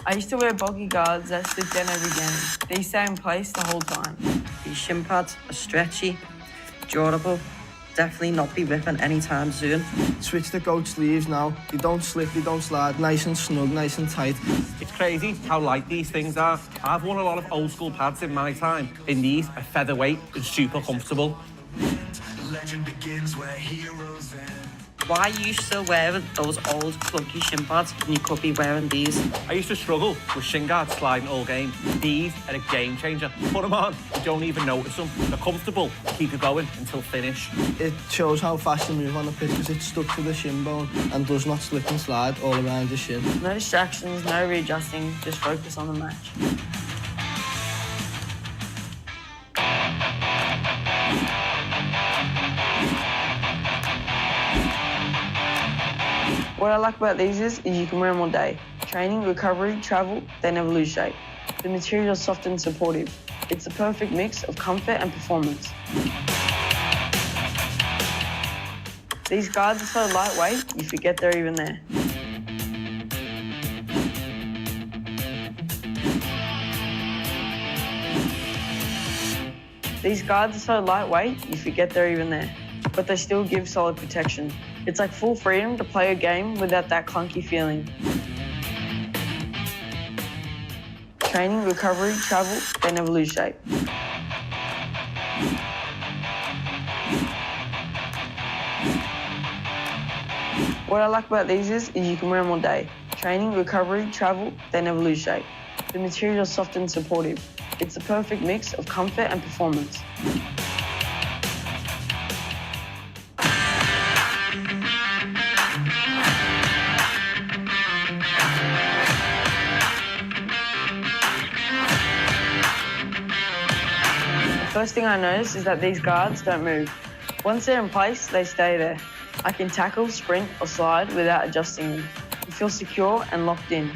I used to wear bulky guards that slip down every game. These stay in place the whole time. These shin pads are stretchy, durable, definitely not be ripping anytime soon. Switch to goat sleeves now. They don't slip, they don't slide, nice and snug, nice and tight. It's crazy how light these things are. I've worn a lot of old school pads in my time, and these are featherweight and super comfortable. Legend begins where heroes end. Why are you still wearing those old clunky shin pads when you could be wearing these? I used to struggle with shin guards sliding all game. These are a game changer. Put them on, you don't even notice them. They're comfortable, keep you going until finish. It shows how fast you move on the pitch because it's stuck to the shin bone and does not slip and slide all around your shin. No distractions, no readjusting, just focus on the match. What I like about these is you can wear them all day. Training, recovery, travel, they never lose shape. The material is soft and supportive. It's the perfect mix of comfort and performance. These guards are so lightweight, you forget they're even there. These guards are so lightweight, you forget they're even there, but they still give solid protection. It's like full freedom to play a game without that clunky feeling. Training, recovery, travel, they never lose shape. What I like about these is you can wear them all day. Training, recovery, travel, they never lose shape. The material is soft and supportive. It's the perfect mix of comfort and performance. The first thing I notice is that these guards don't move. Once they're in place, they stay there. I can tackle, sprint, or slide without adjusting them. You feel secure and locked in.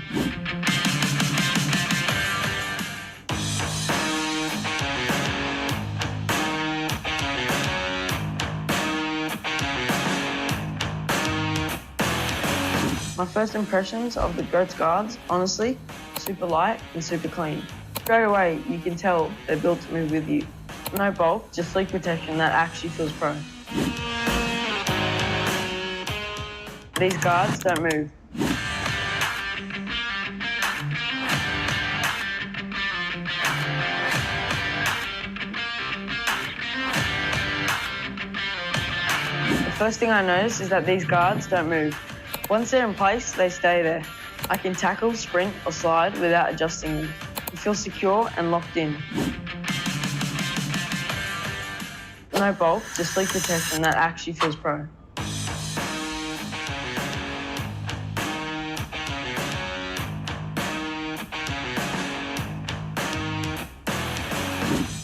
My first impressions of the GOATS guards, honestly, super light and super clean. Straight away, you can tell they're built to move with you. No bulk, just sleek protection that actually feels pro. These guards don't move. The first thing I notice is that these guards don't move. Once they're in place, they stay there. I can tackle, sprint, or slide without adjusting them. You feel secure and locked in. No bulk, just sleek protection that actually feels pro.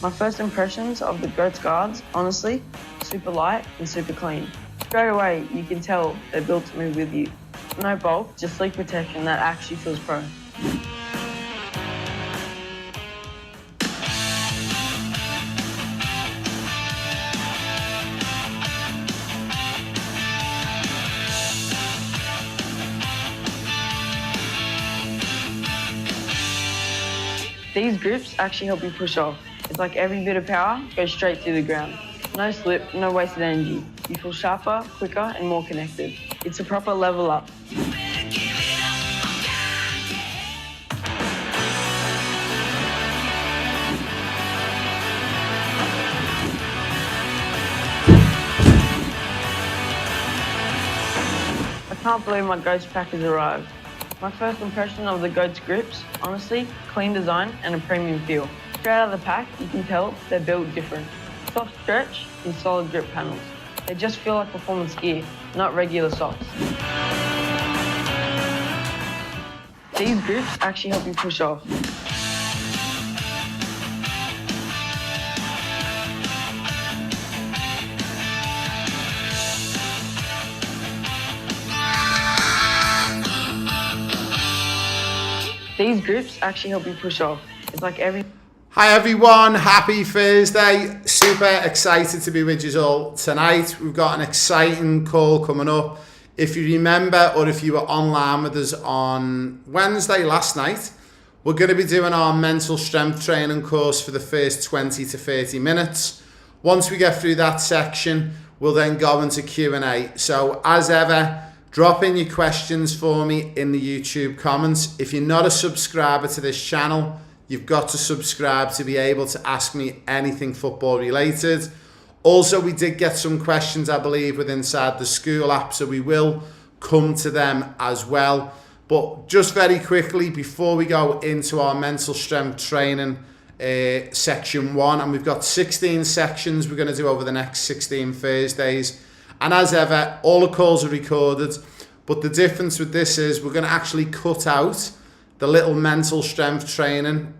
My first impressions of the GOATS guards, honestly, super light and super clean. Straight away, you can tell they're built to move with you. No bulk, just sleek protection that actually feels pro. These grips actually help you push off. It's like every bit of power goes straight through the ground. No slip, no wasted energy. You feel sharper, quicker, and more connected. It's a proper level up. I can't believe my GOATS pack has arrived. My first impression of the GOATS grips, honestly, clean design and a premium feel. Straight out of the pack, you can tell they're built different. Soft stretch and solid grip panels. They just feel like performance gear, not regular socks. These grips actually help you push off. These grips actually help you push off. It's like every... Hi everyone, happy Thursday. Super excited to be with you all tonight. We've got an exciting call coming up If you remember, or if you were online with us on Wednesday last night, we're going to be doing our mental strength training course for the first 20 to 30 minutes. Once we get through that section, we'll then go into Q&A. So as ever, drop in your questions for me in the YouTube comments. If you're not a subscriber to this channel, you've got to subscribe to be able to ask me anything football related. Also, we did get some questions, I believe, with inside the school app, so we will come to them as well. But just very quickly, before we go into our mental strength training section 1, and we've got 16 sections we're going to do over the next 16 Thursdays. And as ever, all the calls are recorded, but the difference with this is we're going to actually cut out the little mental strength training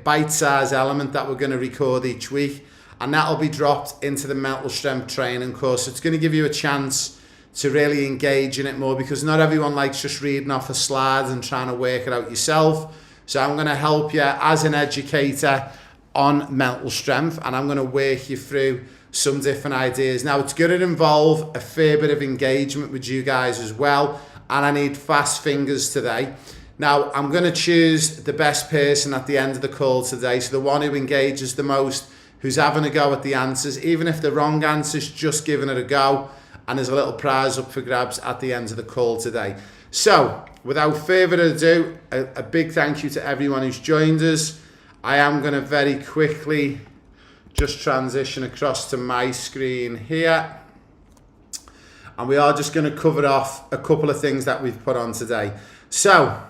bite-sized element that we're going to record each week, and that'll be dropped into the mental strength training course. It's going to give you a chance to really engage in it more, because not everyone likes just reading off a slide and trying to work it out yourself. So I'm going to help you as an educator on mental strength, and I'm going to work you through some different ideas. Now, it's going to involve a fair bit of engagement with you guys as well, and I need fast fingers today. Now, I'm going to choose the best person at the end of the call today, so the one who engages the most, who's having a go at the answers, even if the wrong answer's just giving it a go, and there's a little prize up for grabs at the end of the call today. So, without further ado, a big thank you to everyone who's joined us. I am going to very quickly just transition across to my screen here, and we are just going to cover off a couple of things that we've put on today. So,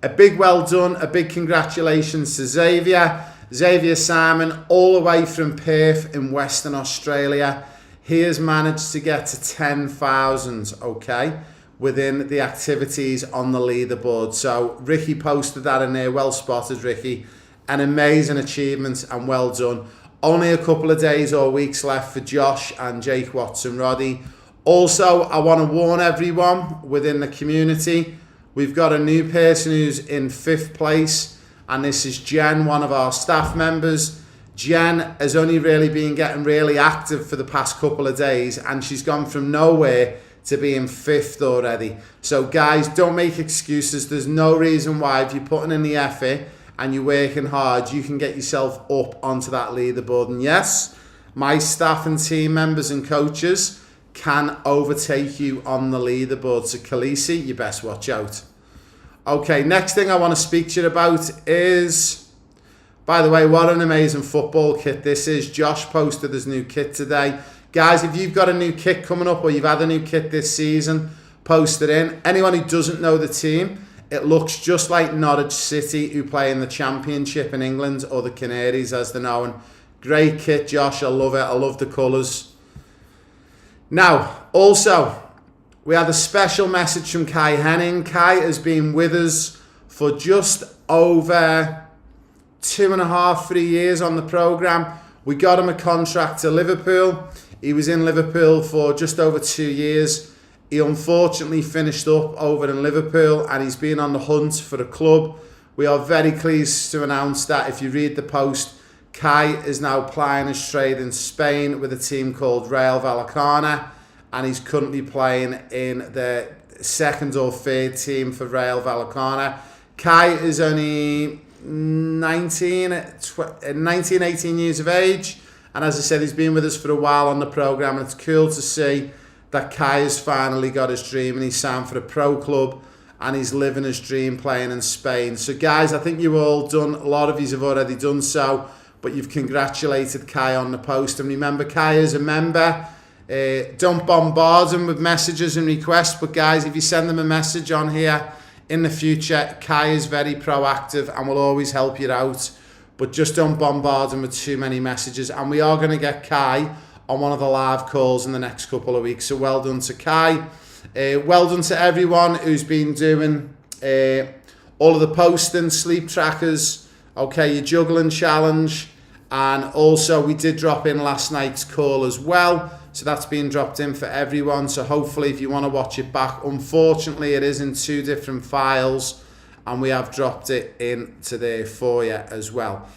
a big well done, a big congratulations to Xavier Simon, all the way from Perth in Western Australia. He has managed to get to 10,000, okay, within the activities on the leaderboard. So Ricky posted that in there. Well spotted, Ricky. An amazing achievement and well done. Only a couple of days or weeks left for Josh and Jake Watson-Roddy. Also, I want to warn everyone within the community, we've got a new person who's in 5th place, and this is Jen, one of our staff members. Jen has only really been getting really active for the past couple of days, and she's gone from nowhere to being 5th already. So guys, don't make excuses. There's no reason why, if you're putting in the effort and you're working hard, you can get yourself up onto that leaderboard. And yes, my staff and team members and coaches can overtake you on the leaderboard. So Khaleesi, you best watch out. Okay, next thing I want to speak to you about is, by the way, what an amazing football kit this is. Josh posted his new kit today. Guys, if you've got a new kit coming up, or you've had a new kit this season, post it in. Anyone who doesn't know the team, it looks just like Norwich City, who play in the Championship in England, or the Canaries as they're known. Great kit, Josh. I love it. I love the colours. Now, also, we had a special message from Kai Henning. Kai has been with us for just over 2.5, 3 years on the programme. We got him a contract to Liverpool. He was in Liverpool for just over 2 years. He unfortunately finished up over in Liverpool, and he's been on the hunt for a club. We are very pleased to announce that, if you read the post, Kai is now plying his trade in Spain with a team called Rayo Vallecano, and he's currently playing in the 2nd or 3rd team for Rayo Vallecano. Kai is only 18 years of age, and as I said, he's been with us for a while on the programme, and it's cool to see that Kai has finally got his dream, and he's signed for a pro club, and he's living his dream playing in Spain. So guys, I think you've all done, a lot of you have already done so, but you've congratulated Kai on the post. And remember, Kai is a member. Don't bombard him with messages and requests, but guys, if you send them a message on here in the future, Kai is very proactive and will always help you out, but just don't bombard him with too many messages. And we are going to get Kai on one of the live calls in the next couple of weeks. So well done to Kai. Well done to everyone who's been doing all of the posting, sleep trackers, okay, your juggling challenge, and also we did drop in last night's call as well. So that's been dropped in for everyone. So hopefully if you want to watch it back, unfortunately it is in 2 different files, and we have dropped it into there for you as well.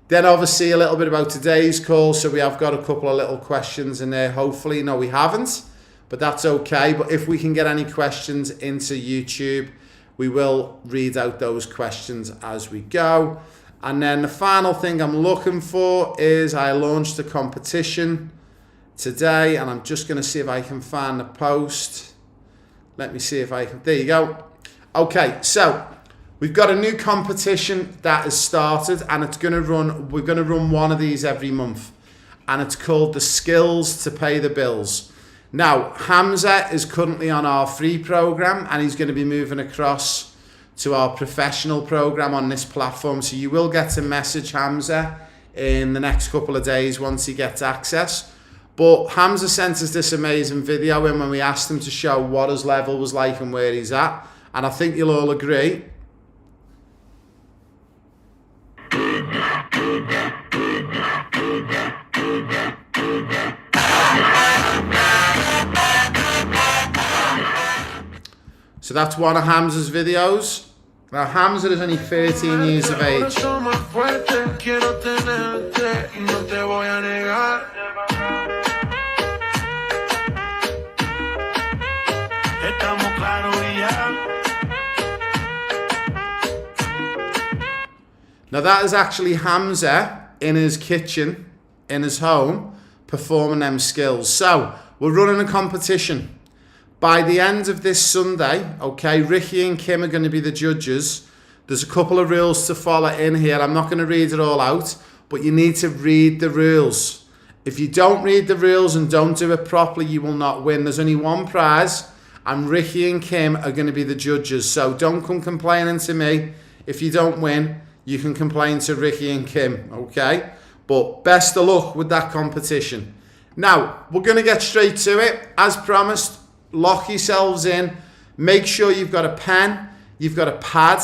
Then obviously a little bit about today's call. So we have got a couple of little questions in there. Hopefully, no, we haven't. but that's okay. But if we can get any questions into YouTube, we will read out those questions as we go. And then the final thing I'm looking for is I launched a competition today, and I'm just going to see if I can find the post. Let me see if I can. There you go. Okay, so we've got a new competition that has started, and it's going to run. We're going to run one of these every month, and it's called the Skills to Pay the Bills. Now, Hamza is currently on our free program, and he's going to be moving across to our professional program on this platform. So you will get to message Hamza in the next couple of days once he gets access. But Hamza sent us this amazing video in when we asked him to show what his level was like and where he's at. And I think you'll all agree. So that's one of Hamza's videos. Now Hamza is only 13 years of age. Now that is actually Hamza in his kitchen, in his home, performing them skills. So we're running a competition. By the end of this Sunday, okay, Ricky and Kim are going to be the judges. There's a couple of rules to follow in here. I'm not going to read it all out, but you need to read the rules. If you don't read the rules and don't do it properly, you will not win. There's only one prize, and Ricky and Kim are going to be the judges. So don't come complaining to me. If you don't win, you can complain to Ricky and Kim, okay? But best of luck with that competition. Now, we're going to get straight to it. As promised, lock yourselves in. Make sure you've got a pen, you've got a pad,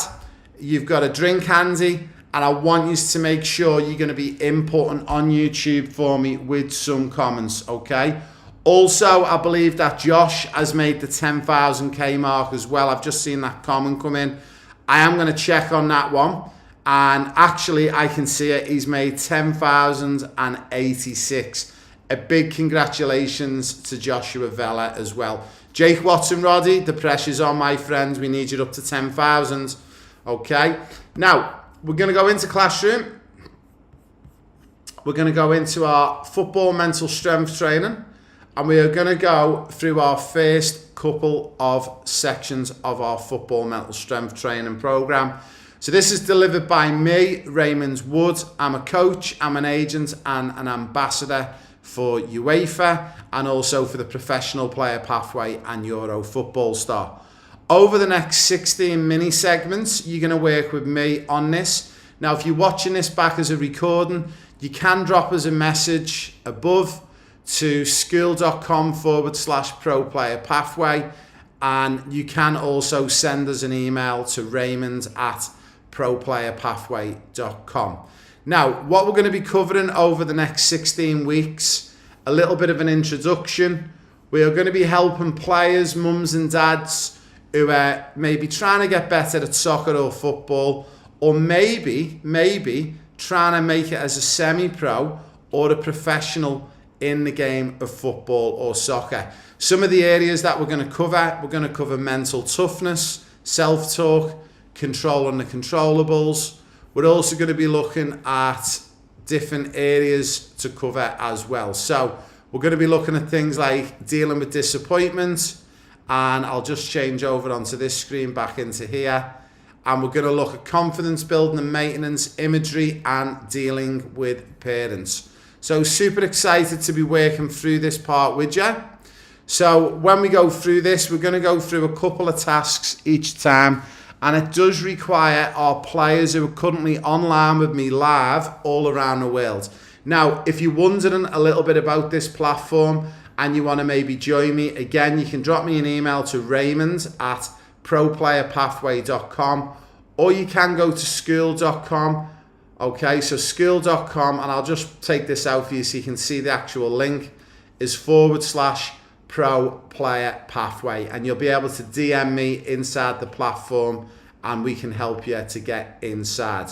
you've got a drink handy, and I want you to make sure you're going to be inputting on YouTube for me with some comments, okay? Also, I believe that Josh has made the 10,000k mark as well. I've just seen that comment come in. I am going to check on that one. And actually, I can see it. He's made 10,086. A big congratulations to Joshua Vella as well. Jake Watson, Roddy, the pressure's on, my friends. We need you up to 10,000. Okay. Now, we're going to go into classroom. We're going to go into our football mental strength training. And we are going to go through our first couple of sections of our football mental strength training program. So this is delivered by me, Raymond Wood. I'm a coach, I'm an agent and an ambassador for UEFA and also for the Professional Player Pathway and Euro Football Star. Over the next 16 mini segments, you're going to work with me on this. Now, if you're watching this back as a recording, you can drop us a message above to school.com/pro player pathway, and you can also send us an email to raymond@proplayerpathway.com. Now, what we're going to be covering over the next 16 weeks, a little bit of an introduction. We are going to be helping players, mums and dads who are maybe trying to get better at soccer or football, or maybe trying to make it as a semi-pro or a professional in the game of football or soccer. Some of the areas that we're going to cover mental toughness, self-talk, controlling the controllables. We're also going to be looking at different areas to cover as well. So we're going to be looking at things like dealing with disappointment, and I'll just change over onto this screen back into here. And we're going to look at confidence building and maintenance, imagery, and dealing with parents. So super excited to be working through this part with you. So when we go through this, we're going to go through a couple of tasks each time. And it does require our players who are currently online with me live all around the world. Now, if you're wondering a little bit about this platform and you want to maybe join me, again, you can drop me an email to raymond@proplayerpathway.com, or you can go to school.com. Okay, so school.com, and I'll just take this out for you so you can see the actual link, is /pro player pathway, and you'll be able to DM me inside the platform and we can help you to get inside.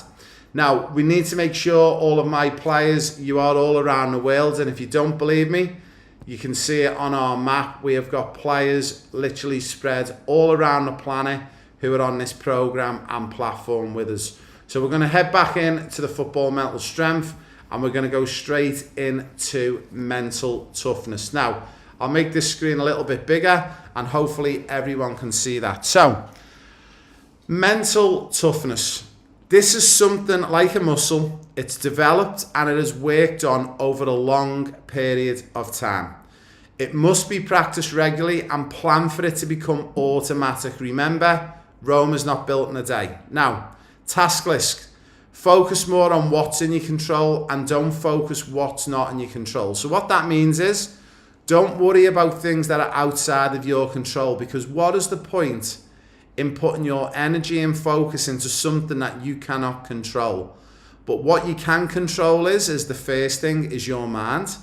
Now, we need to make sure all of my players, you are all around the world, and if you don't believe me, You can see it on our map. We have got players literally spread all around the planet who are on this program and platform with us. So we're going to head back into the football mental strength, and we're going to go straight into mental toughness. Now, I'll make this screen a little bit bigger and hopefully everyone can see that. So, mental toughness. This is something like a muscle. It's developed and it is worked on over a long period of time. It must be practiced regularly and planned for it to become automatic. Remember, Rome is not built in a day. Now, task list. Focus more on what's in your control and don't focus what's not in your control. So what that means is, don't worry about things that are outside of your control, because what is the point in putting your energy and focus into something that you cannot control? But what you can control is the first thing is your mind,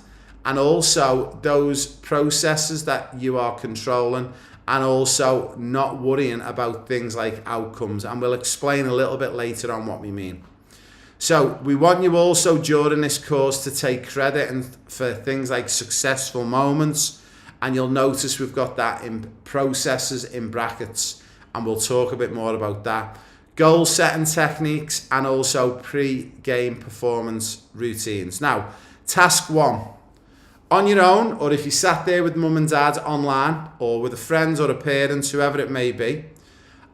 and also those processes that you are controlling, and also not worrying about things like outcomes. And we'll explain a little bit later on what we mean. So we want you also during this course to take credit for things like successful moments, and you'll notice we've got that in processes in brackets, and we'll talk a bit more about that. Goal setting techniques and also pre-game performance routines. Now, task 1. On your own, or if you sat there with mum and dad online, or with a friend or a parent, whoever it may be,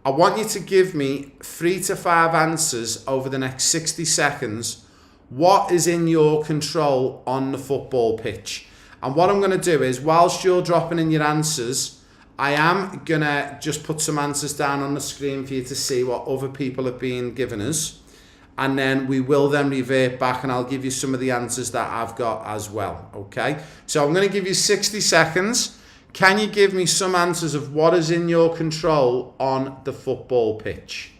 I want you to give me 3 to 5 answers over the next 60 seconds. What is in your control on the football pitch? And what I'm going to do is, whilst you're dropping in your answers, I am going to just put some answers down on the screen for you to see what other people have been giving us. And then we will then revert back and I'll give you some of the answers that I've got as well. Okay, so I'm going to give you 60 seconds. Can you give me some answers of what is in your control on the football pitch?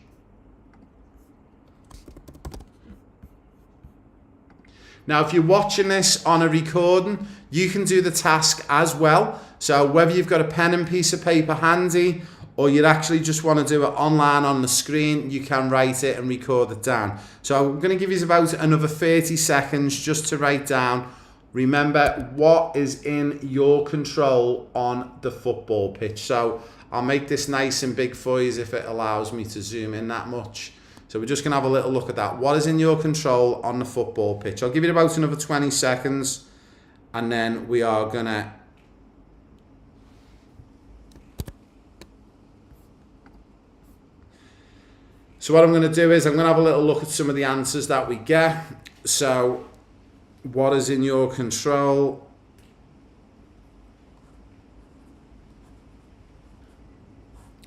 Now, if you're watching this on a recording, you can do the task as well. So whether you've got a pen and piece of paper handy, or you actually just want to do it online on the screen, you can write it and record it down. So I'm going to give you about another 30 seconds just to write down. Remember, what is in your control on the football pitch? So I'll make this nice and big for you if it allows me to zoom in that much. So we're just going to have a little look at that. What is in your control on the football pitch? I'll give you about another 20 seconds, and then we are going to So what I'm going to do is I'm going to have a little look at some of the answers that we get. So what is in your control?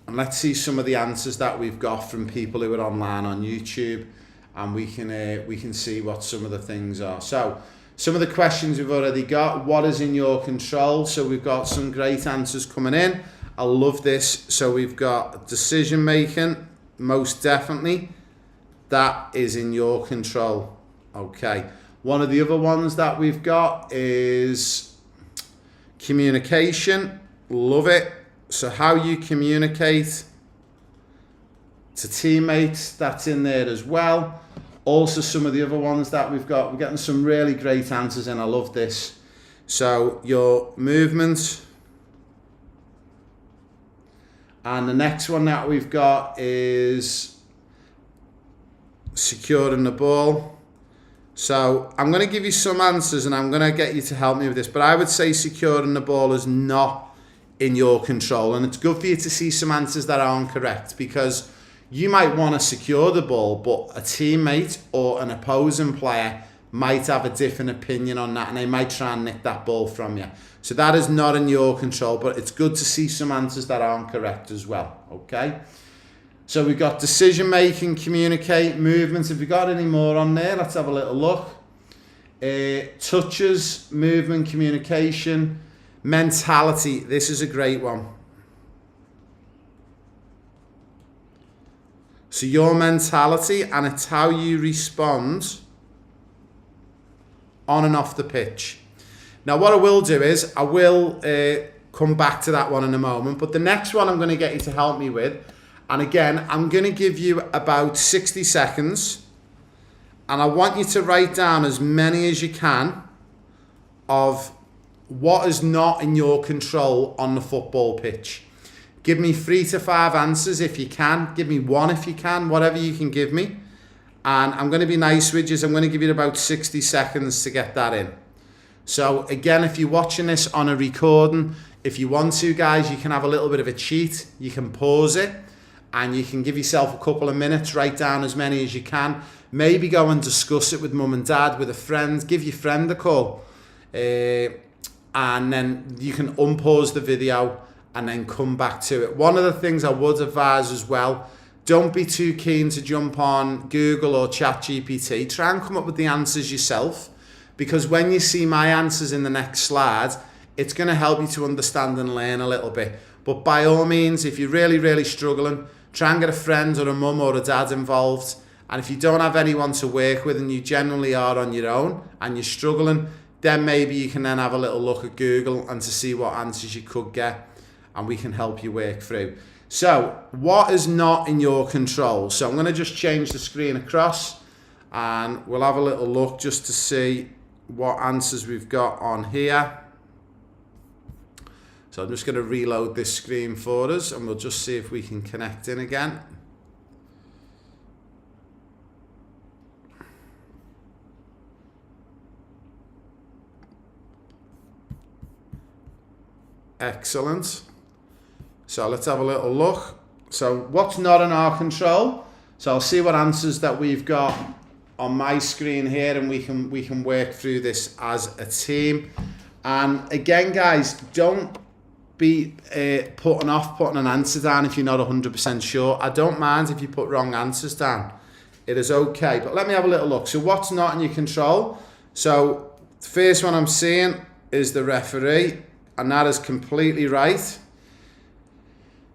And let's see some of the answers that we've got from people who are online on YouTube, and we can see what some of the things are. So some of the questions we've already got. What is in your control? So we've got some great answers coming in. I love this. So we've got decision making. Most definitely, that is in your control. Okay. One of the other ones that we've got is communication. Love it. So how you communicate to teammates, that's in there as well. Also, some of the other ones that we've got, we're getting some really great answers in. I love this. So your movement. And the next one that we've got is securing the ball. So I'm going to give you some answers and I'm going to get you to help me with this. But I would say securing the ball is not in your control. And it's good for you to see some answers that aren't correct, because you might want to secure the ball, but a teammate or an opposing player might have a different opinion on that and they might try and nick that ball from you. So that is not in your control, but it's good to see some answers that aren't correct as well, okay? So we've got decision making, communicate, movements. Have we got any more on there? Let's have a little look. Touches, movement, communication, mentality. This is a great one. So your mentality, and it's how you respond on and off the pitch. Now what I will do is I will come back to that one in a moment, but the next one I'm going to get you to help me with, and again I'm going to give you about 60 seconds and I want you to write down as many as you can of what is not in your control on the football pitch? Give me 3 to 5 answers if you can. Give me 1 if you can, whatever you can give me. And I'm going to be nice with you. I'm going to give you about 60 seconds to get that in. So again, if you're watching this on a recording, if you want to, guys, you can have a little bit of a cheat. You can pause it and you can give yourself a couple of minutes, write down as many as you can. Maybe go and discuss it with mum and dad, with a friend. Give your friend a call. And then you can unpause the video and then come back to it. One of the things I would advise as well, don't be too keen to jump on Google or ChatGPT. Try and come up with the answers yourself, because when you see my answers in the next slide, it's going to help you to understand and learn a little bit. But by all means, if you're really, really struggling, try and get a friend or a mum or a dad involved. And if you don't have anyone to work with and you generally are on your own and you're struggling, then maybe you can then have a little look at Google and to see what answers you could get, and we can help you work through. So, what is not in your control? So I'm going to just change the screen across and we'll have a little look just to see what answers we've got on here. So I'm just going to reload this screen for us and we'll just see if we can connect in again. Excellent. So let's have a little look. So what's not in our control? So I'll see what answers that we've got on my screen here, and we can work through this as a team. And again, guys, don't be putting an answer down if you're not 100% sure. I don't mind if you put wrong answers down. It is okay. But let me have a little look. So what's not in your control? So the first one I'm seeing is the referee, and that is completely right.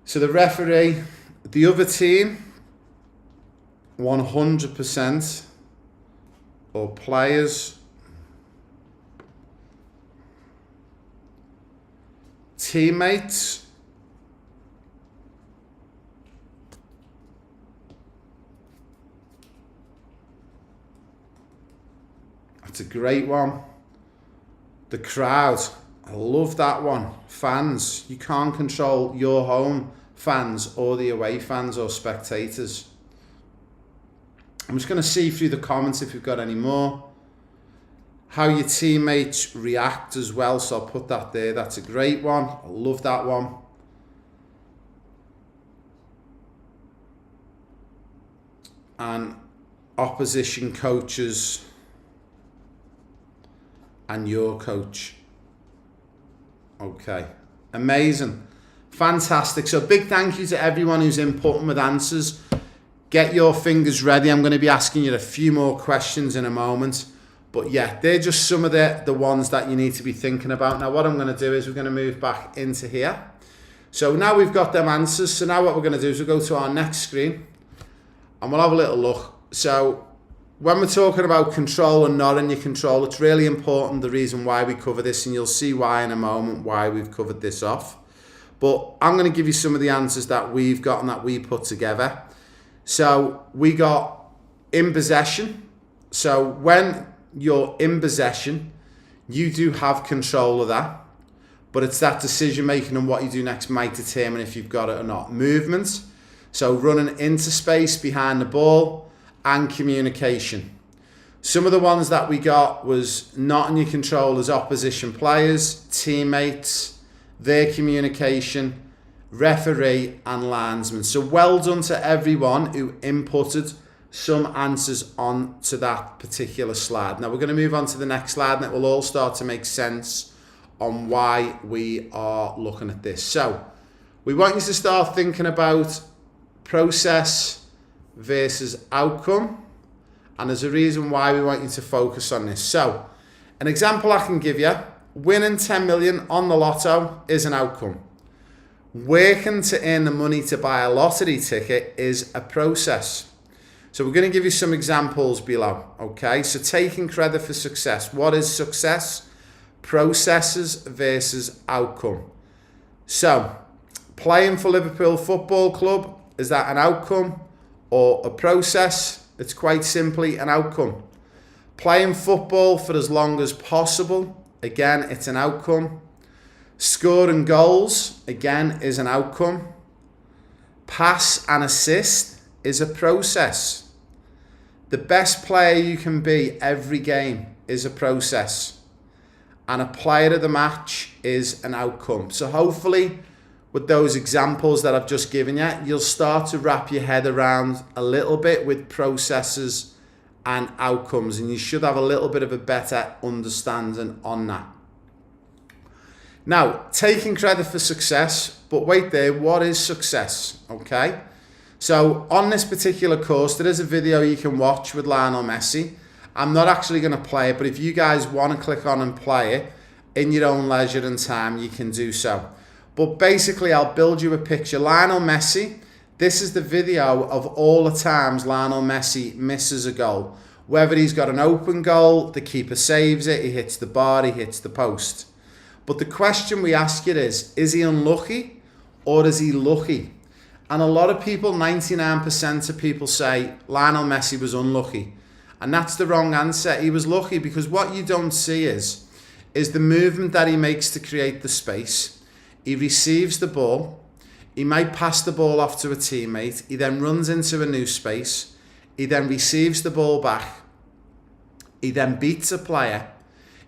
So the referee, the other team, 100%, or players, teammates, that's a great one. The crowd, I love that one. Fans, you can't control your home fans or the away fans or spectators. I'm just going to see through the comments if we've got any more. How your teammates react as well, so I'll put that there. That's a great one. I love that one. And opposition coaches and your coach. Okay, amazing, fantastic. So big thank you to everyone who's inputting with answers. Get your fingers ready. I'm going to be asking you a few more questions in a moment. But yeah, they're just some of the ones that you need to be thinking about. Now what I'm going to do is we're going to move back into here. So now we've got them answers. So now what we're going to do is we'll go to our next screen and we'll have a little look. So when we're talking about control and not in your control, it's really important, the reason why we cover this, and you'll see why in a moment, why we've covered this off. But I'm going to give you some of the answers that we've got and that we put together. So we got in possession. So when you're in possession, you do have control of that, but it's that decision making and what you do next might determine if you've got it or not. Movement, so running into space behind the ball, and communication. Some of the ones that we got was not in your control as opposition players, teammates, their communication, referee and linesman. So well done to everyone who inputted some answers on to that particular slide. Now we're going to move on to the next slide and it will all start to make sense on why we are looking at this. So we want you to start thinking about process versus outcome, and there's a reason why we want you to focus on this. So an example I can give you, winning 10 million on the lotto is an outcome. Working to earn the money to buy a lottery ticket is a process. So we're going to give you some examples below. Okay, so taking credit for success. What is success? Processes versus outcome. So playing for Liverpool Football Club, is that an outcome or a process? It's quite simply an outcome. Playing football for as long as possible again, it's an outcome. Scoring goals, again, is an outcome. Pass and assist is a process. The best player you can be every game is a process. And a player of the match is an outcome. So hopefully, with those examples that I've just given you, you'll start to wrap your head around a little bit with processes and outcomes, and you should have a little bit of a better understanding on that. Now, taking credit for success, but wait there, what is success? Okay, so on this particular course, there is a video you can watch with Lionel Messi. I'm not actually going to play it, but if you guys want to click on and play it in your own leisure and time, you can do so. But basically, I'll build you a picture. Lionel Messi, this is the video of all the times Lionel Messi misses a goal. Whether he's got an open goal, the keeper saves it, he hits the bar, he hits the post. But the question we ask you is he unlucky or is he lucky? And a lot of people, 99% of people say Lionel Messi was unlucky. And that's the wrong answer. He was lucky because what you don't see is the movement that he makes to create the space. He receives the ball. He might pass the ball off to a teammate. He then runs into a new space. He then receives the ball back. He then beats a player.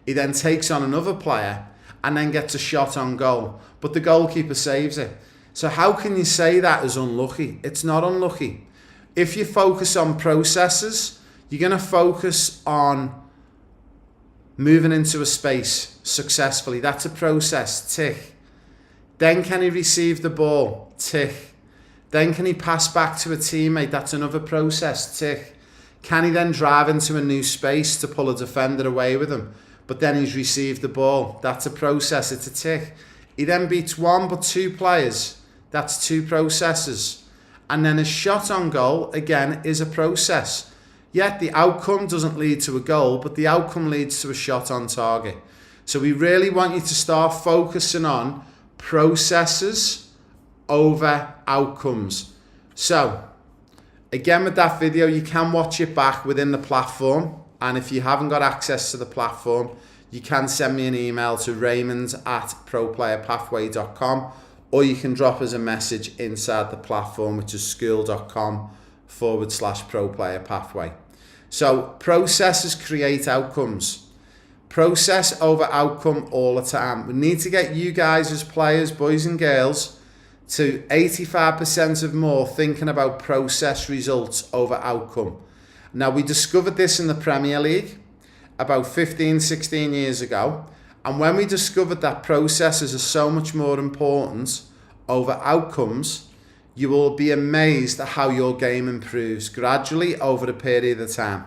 He then takes on another player and then gets a shot on goal. But the goalkeeper saves it. So how can you say that is unlucky? It's not unlucky. If you focus on processes, you're going to focus on moving into a space successfully. That's a process. Tick. Then can he receive the ball? Tick. Then can he pass back to a teammate? That's another process. Tick. Can he then drive into a new space to pull a defender away with him? But then he's received the ball. That's a process. It's a tick. He then beats one but two players. That's two processes. And then a shot on goal, again, is a process. Yet the outcome doesn't lead to a goal, but the outcome leads to a shot on target. So we really want you to start focusing on processes over outcomes. So again, with that video, you can watch it back within the platform, and if you haven't got access to the platform, you can send me an email to raymond@proplayerpathway.com, or you can drop us a message inside the platform, which is school.com/proplayerpathway. So processes create outcomes. Process over outcome all the time. We need to get you guys as players, boys and girls, to 85% of more thinking about process results over outcome. Now, we discovered this in the Premier League about 15, 16 years ago. And when we discovered that processes are so much more important over outcomes, you will be amazed at how your game improves gradually over a period of time.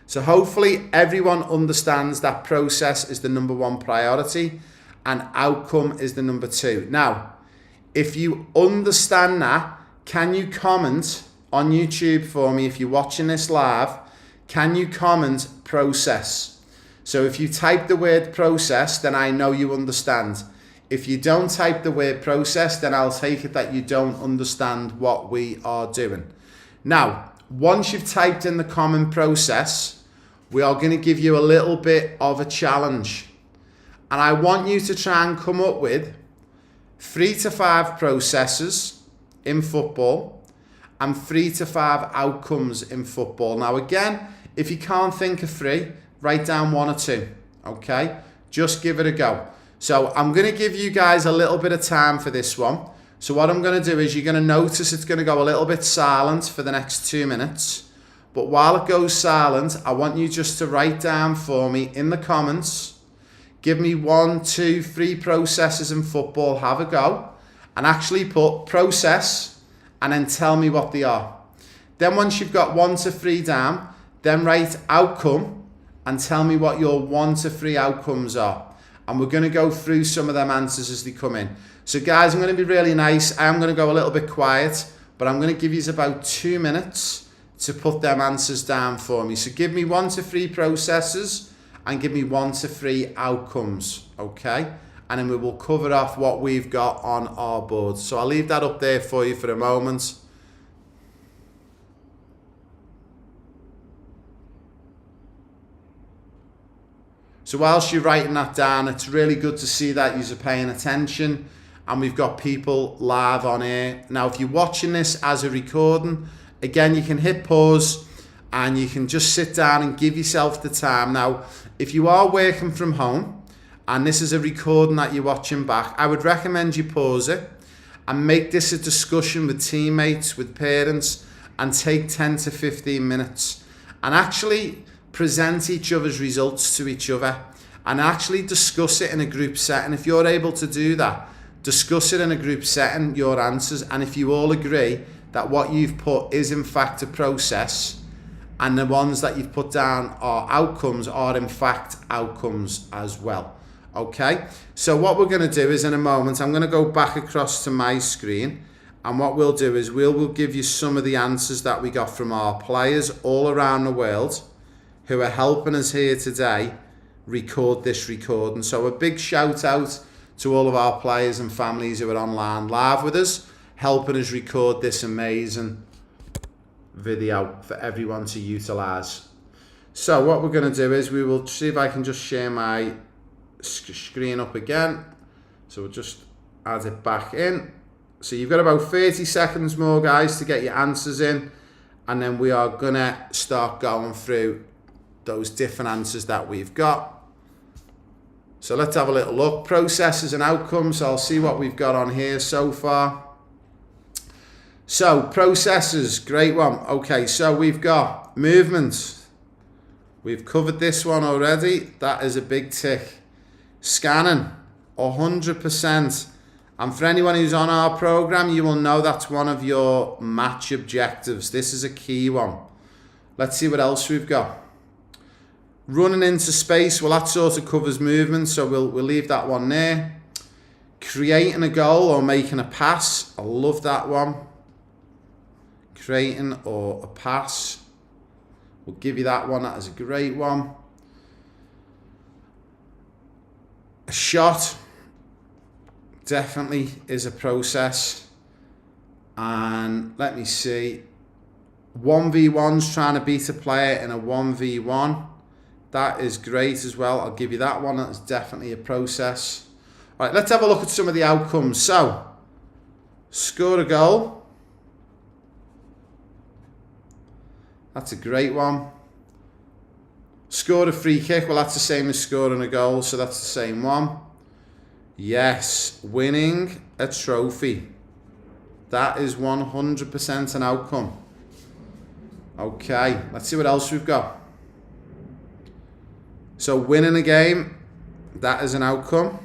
So hopefully everyone understands that process is the number one priority and outcome is the number two. Now, if you understand that, can you comment on YouTube for me? If you're watching this live, can you comment process? So if you type the word process, then I know you understand. If you don't type the word process, then I'll take it that you don't understand what we are doing. Now, once you've typed in the common process, we are going to give you a little bit of a challenge. And I want you to try and come up with 3 to 5 processes in football and 3 to 5 outcomes in football. Now again, if you can't think of 3, write down 1 or 2, okay? Just give it a go. So I'm going to give you guys a little bit of time for this one. So what I'm going to do is you're going to notice it's going to go a little bit silent for the next 2 minutes. But while it goes silent, I want you just to write down for me in the comments, give me 1, 2, 3 processes in football, have a go, and actually put process and then tell me what they are. Then once you've got 1 to 3 down, then write outcome and tell me what your 1 to 3 outcomes are. And we're going to go through some of them answers as they come in. So guys, I'm going to be really nice. I'm going to go a little bit quiet, but I'm going to give you about 2 minutes to put them answers down for me. So give me 1 to 3 processes and give me 1 to 3 outcomes, okay? And then we will cover off what we've got on our board. So I'll leave that up there for you for a moment. So whilst you're writing that down, it's really good to see that you're paying attention, and we've got people live on air. Now, if you're watching this as a recording, again, you can hit pause and you can just sit down and give yourself the time. Now, if you are working from home and this is a recording that you're watching back, I would recommend you pause it and make this a discussion with teammates, with parents, and take 10 to 15 minutes and actually present each other's results to each other and actually discuss it in a group setting. If you're able to do that, discuss it in a group setting, your answers, and if you all agree that what you've put is in fact a process and the ones that you've put down are outcomes are in fact outcomes as well. Okay, so what we're going to do is in a moment, I'm going to go back across to my screen, and what we'll do is we'll give you some of the answers that we got from our players all around the world who are helping us here today record this recording. So a big shout out to all of our players and families who are online live with us, helping us record this amazing video for everyone to utilize. So what we're going to do is we will see if I can just share my screen up again. So we'll just add it back in. So you've got about 30 seconds more, guys, to get your answers in, and then we are gonna start going through those different answers that we've got. So let's have a little look. Processes and outcomes. I'll see what we've got on here so far. So processes, great one. Okay, so we've got movement. We've covered this one already. That is a big tick. Scanning, 100%. And for anyone who's on our program, you will know that's one of your match objectives. This is a key one. Let's see what else we've got. Running into space, well, that sort of covers movement, so we'll leave that one there. Creating a goal or making a pass, I love that one. Creating or a pass, we'll give you that one. That is a great one. A shot definitely is a process. And let me see, 1v1's trying to beat a player in a 1v1. That is great as well. I'll give you that one. That's definitely a process. All right, let's have a look at some of the outcomes. So, score a goal. That's a great one. Score a free kick. Well, that's the same as scoring a goal, so that's the same one. Yes, winning a trophy. That is 100% an outcome. Okay, let's see what else we've got. So winning a game, that is an outcome.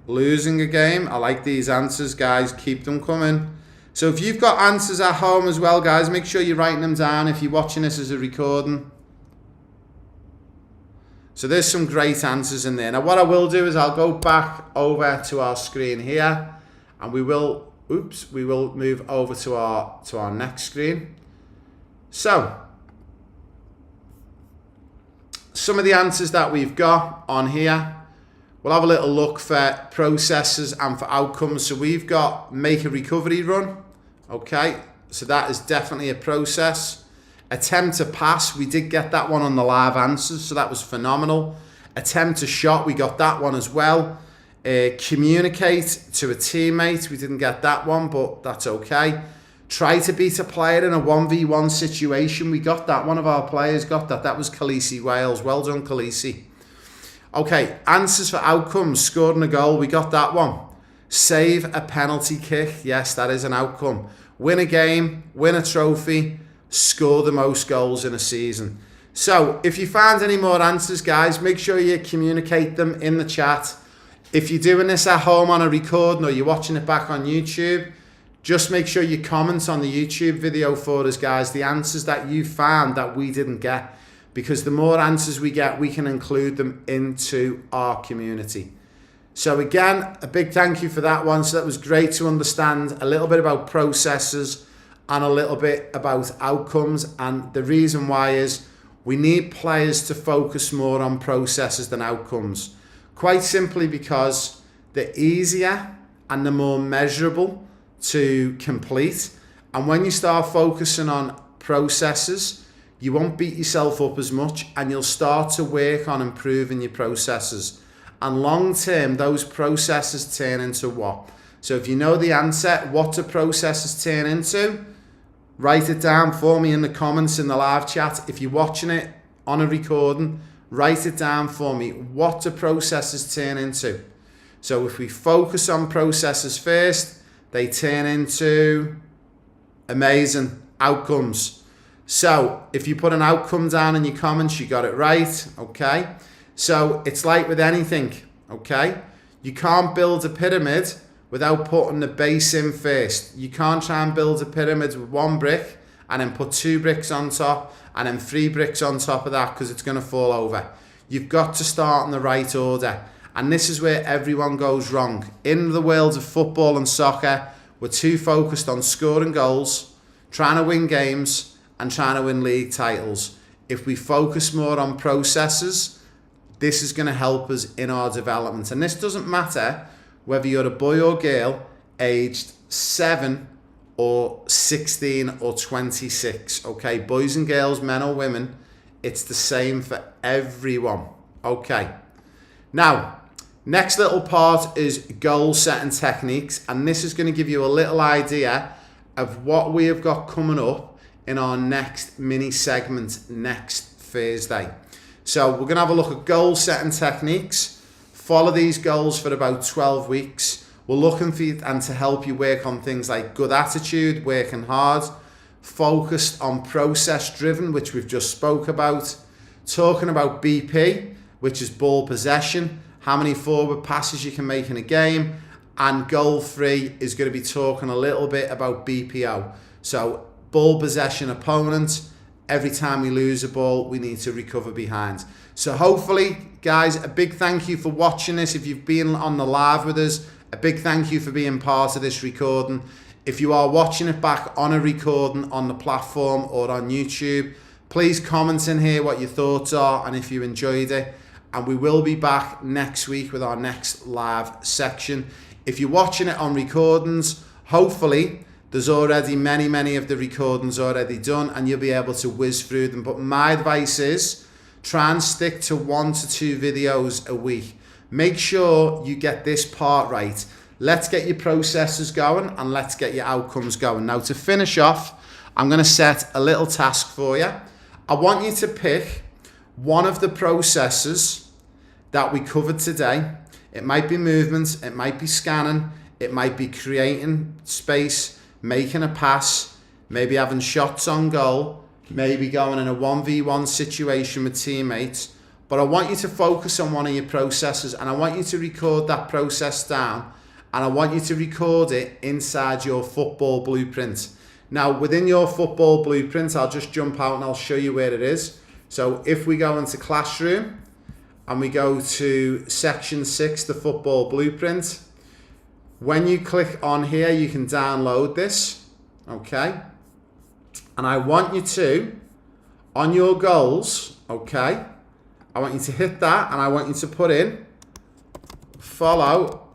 Losing a game, I like these answers, guys. Keep them coming. So if you've got answers at home as well, guys, make sure you're writing them down if you're watching this as a recording. So there's some great answers in there. Now what I will do is I'll go back over to our screen here, and we will move over to our next screen. So some of the answers that we've got on here, we'll have a little look for processes and for outcomes. So we've got make a recovery run. Okay, so that is definitely a process. Attempt to pass, we did get that one on the live answers, so that was phenomenal. Attempt a shot, we got that one as well. Communicate to a teammate, we didn't get that one, but that's okay. Try to beat a player in a 1v1 situation, we got that. One of our players got that. That was Khaleesi Wales. Well done, Khaleesi. Okay, answers for outcomes. Scoring a goal, we got that one. Save a penalty kick, yes, that is an outcome. Win a game, win a trophy, score the most goals in a season. So if you find any more answers, guys, make sure you communicate them in the chat. If you're doing this at home on a recording or you're watching it back on YouTube, just make sure you comment on the YouTube video for us, guys, the answers that you found that we didn't get, because the more answers we get, we can include them into our community. So again, a big thank you for that one. So that was great to understand a little bit about processes and a little bit about outcomes. And the reason why is we need players to focus more on processes than outcomes. Quite simply because they're easier and they're more measurable to complete. And when you start focusing on processes, you won't beat yourself up as much, and you'll start to work on improving your processes. And long term, those processes turn into what? So if you know the answer, what do processes turn into? Write it down for me in the comments in the live chat. If you're watching it on a recording, write it down for me. What do processes turn into? So if we focus on processes first, they turn into amazing outcomes. So if you put an outcome down in your comments, you got it right, okay? So it's like with anything, okay? You can't build a pyramid without putting the base in first. You can't try and build a pyramid with 1 brick and then put 2 bricks on top and then 3 bricks on top of that, because it's going to fall over. You've got to start in the right order. And this is where everyone goes wrong. In the world of football and soccer, we're too focused on scoring goals, trying to win games, and trying to win league titles. If we focus more on processes, this is going to help us in our development. And this doesn't matter whether you're a boy or girl, aged 7 or 16 or 26, okay? Boys and girls, men or women, it's the same for everyone, okay? Now, next little part is goal setting techniques, and this is going to give you a little idea of what we have got coming up in our next mini segment next Thursday. So we're going to have a look at goal setting techniques. Follow these goals for about 12 weeks. We're looking for you and to help you work on things like good attitude, working hard, focused on process driven, which we've just spoke about, talking about BP, which is ball possession, how many forward passes you can make in a game, and goal 3 is going to be talking a little bit about BPO. So ball possession opponent, every time we lose a ball, we need to recover behind. So hopefully, guys, a big thank you for watching this. If you've been on the live with us, a big thank you for being part of this recording. If you are watching it back on a recording on the platform or on YouTube, please comment in here what your thoughts are and if you enjoyed it. And we will be back next week with our next live section. If you're watching it on recordings, hopefully there's already many of the recordings already done and you'll be able to whiz through them. But my advice is try and stick to 1 to 2 videos a week. Make sure you get this part right. Let's get your processes going and let's get your outcomes going. Now, to finish off, I'm going to set a little task for you. I want you to pick one of the processes that we covered today. It might be movement, it might be scanning, it might be creating space, making a pass, maybe having shots on goal, maybe going in a 1v1 situation with teammates. But I want you to focus on one of your processes and I want you to record that process down and I want you to record it inside your football blueprint. Now, within your football blueprint, I'll just jump out and I'll show you where it is. So if we go into classroom and we go to section 6, the football blueprint, when you click on here, you can download this, okay? And I want you to, on your goals, okay, I want you to hit that and I want you to put in follow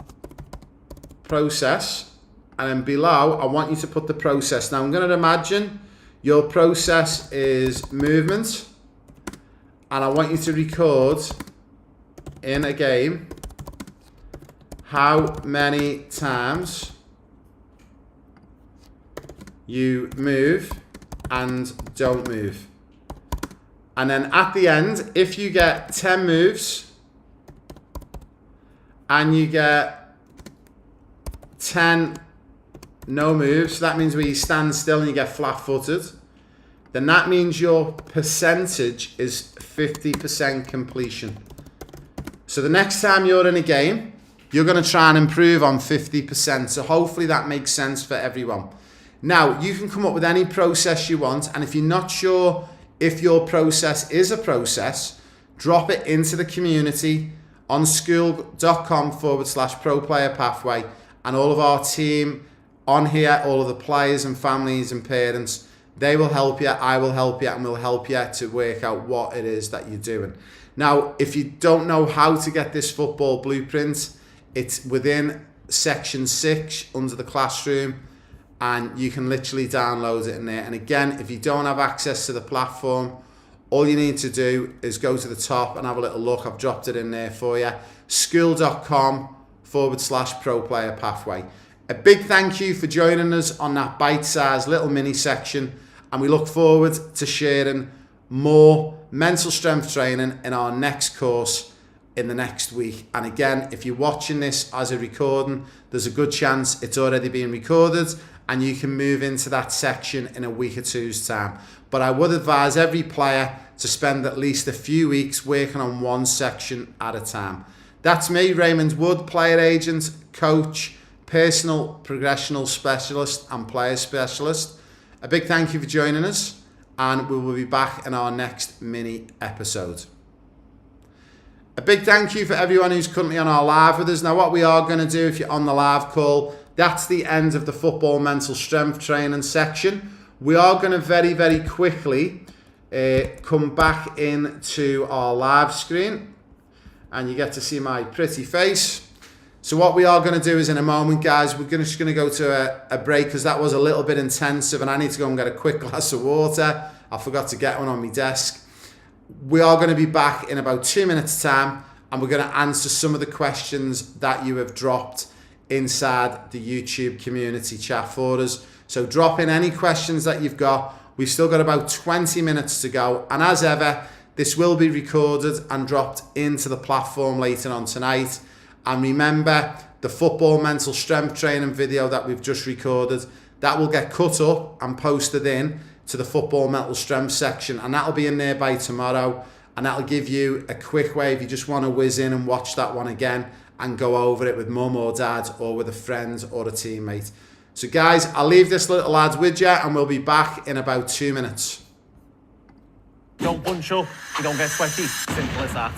process, and then below I want you to put the process. Now I'm going to imagine your process is movement and I want you to record in a game how many times you move and don't move. And then at the end, if you get 10 moves and you get 10 no moves, so that means where you stand still and you get flat-footed, then that means your percentage is 50% completion. So the next time you're in a game, you're going to try and improve on 50%. So hopefully that makes sense for everyone. Now, you can come up with any process you want, and if you're not sure if your process is a process, drop it into the community on school.com/pro player pathway, and all of our team on here, all of the players and families and parents, they will help you, I will help you, and we'll help you to work out what it is that you're doing. Now, if you don't know how to get this football blueprint, it's within section 6 under the classroom, and you can literally download it in there. And again, if you don't have access to the platform, all you need to do is go to the top and have a little look. I've dropped it in there for you. School.com/pro player pathway. A big thank you for joining us on that bite-sized little mini section, and we look forward to sharing more mental strength training in our next course in the next week. And again, if you're watching this as a recording, there's a good chance it's already been recorded and you can move into that section in a week or two's time. But I would advise every player to spend at least a few weeks working on one section at a time. That's me, Raymond Wood, player agent, coach, personal progressional specialist and player specialist. A big thank you for joining us, and we will be back in our next mini episode. A big thank you for everyone who's currently on our live with us. Now, what we are going to do if you're on the live call, that's the end of the football mental strength training section. We are going to very, very quickly come back into our live screen, and you get to see my pretty face. So what we are going to do is in a moment, guys, we're just going to go to a break because that was a little bit intensive and I need to go and get a quick glass of water. I forgot to get one on my desk. We are going to be back in about 2 minutes time, and we're going to answer some of the questions that you have dropped inside the YouTube community chat for us. So drop in any questions that you've got. We've still got about 20 minutes to go, and as ever, this will be recorded and dropped into the platform later on tonight. And remember, the football mental strength training video that we've just recorded, that will get cut up and posted in to the football mental strength section, and that'll be in there by tomorrow, and that'll give you a quick way if you just want to whiz in and watch that one again and go over it with mum or dad or with a friend or a teammate. So guys, I'll leave this little ad with you, and we'll be back in about 2 minutes. Don't bunch up, you don't get sweaty. Simple as that.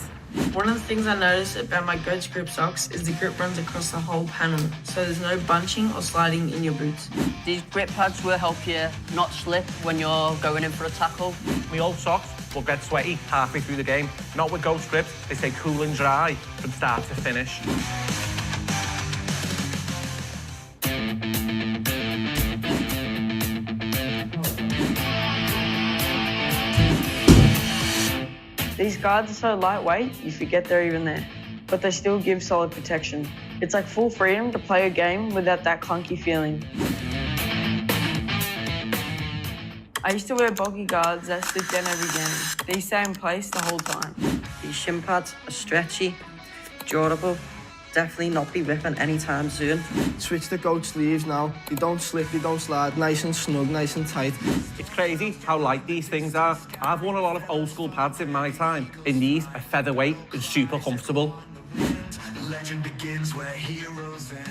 One of the things I noticed about my Goats grip socks is the grip runs across the whole panel, so there's no bunching or sliding in your boots. These grip pads will help you not slip when you're going in for a tackle. My old socks will get sweaty halfway through the game. Not with Ghost grips, they stay cool and dry from start to finish. These guards are so lightweight, you forget they're even there, but they still give solid protection. It's like full freedom to play a game without that clunky feeling. I used to wear bulky guards that slip down every game. These stay in place the whole time. These shin pads are stretchy, durable, definitely not be ripping anytime soon. Switch the goat sleeves now. They don't slip, they don't slide. Nice and snug, nice and tight. It's crazy how light these things are. I've worn a lot of old school pads in my time, and these are featherweight and super comfortable. Legend begins where heroes end.